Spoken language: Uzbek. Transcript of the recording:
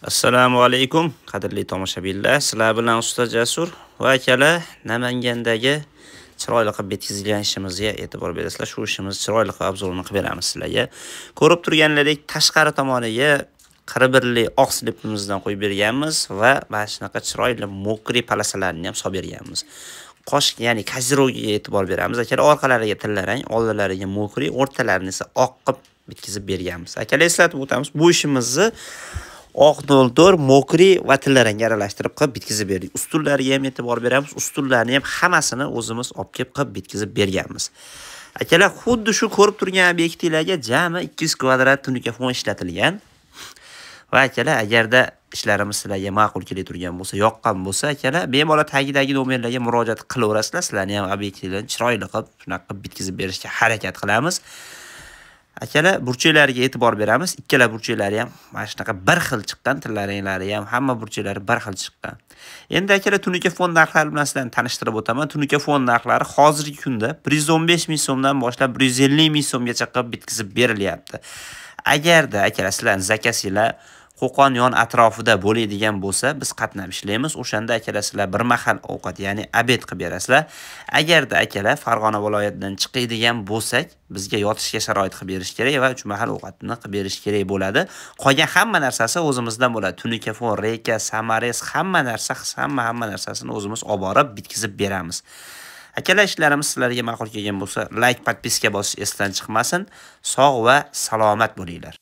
Assalomu alaykum, qadrli tomoshabinlar. Sizlar bilan usta Jasur va akalar Namangandagi chiroyli qilib bitkizilgan ishimizga e'tibor berasizlar. Shu ishimiz chiroyli qilib obzorini qilib beramiz sizlarga. Ko'rib turganlaringizdek, tashqari tomoniga qiribirli oq slipimizdan qo'yib berganmiz va mana shunaqa chiroyli mokri palasalarni ham solib berganmiz. Qosh, ya'ni kaziroga e'tibor beramiz. Akalar orqalariga tillarang, oldilariga mokri, o'rtalarini esa oq qilib bitkizib berganmiz. Akalar eslatib o'tamiz, bu ishimizni oq do'ldir, mokri va tillarang aralashtirib qilib bitkizib berdik. Ustunlariga ham e'tibor beramiz. Ustunlarni ham hammasini o'zimiz olib kelib qilib bitkizib berganmiz. Akalar, xuddi shu ko'rib turgan obyektivlarga jami 200 kvadrat tunuka fon ishlatilgan. Va akalar, agarda ishlarimiz sizlarga ma'qul kelib turgan bo'lsa, yoqqan bo'lsa, akalar, bemalol tagidagi nomerlarga murojaat qilaverasizlar. Sizlarni ham obyektivlarni chiroyli qilib shunaqa bitkizib berishga harakat qilamiz. Akalar, burchaklariga e'tibor beramiz. Ikkala burchaklari ham mana shunaqa bir xil chiqqan, tillaringlari ham hamma burchaklari bir xil chiqqan. Endi akalar, tunuka fon narxlari bilan sizlarni tanishtirib o'taman. Tunuka fon narxlari hozirgi kunda 115 ming so'mdan boshlab 150 ming so'mgacha qilib bitkizib berilyapti. Agarda akalar sizlarning zakasinglar Qo'qon yon atrofida bo'ladigan bo'lsa, biz qatnab ishlaymiz. O'shanda akalar sizlar bir mahal ovqat, ya'ni obed qilib berasizlar. Agarda akalar Farg'ona viloyatidan chiqadigan bo'lsak, bizga yotishga sharoit qilib berish kerak va 3 mahal ovqatni qilib berish kerak bo'ladi. Qolgan hamma narsasi o'zimizdan bo'ladi. Tunuka fon, reka, samares, hamma narsasini o'zimiz olib borib bitkizib beramiz. Akalar, ishlarimiz sizlarga ma'qul kelgan bo'lsa, like, podpiska bosish esdan chiqmasin. Sog' va salomat bo'linglar.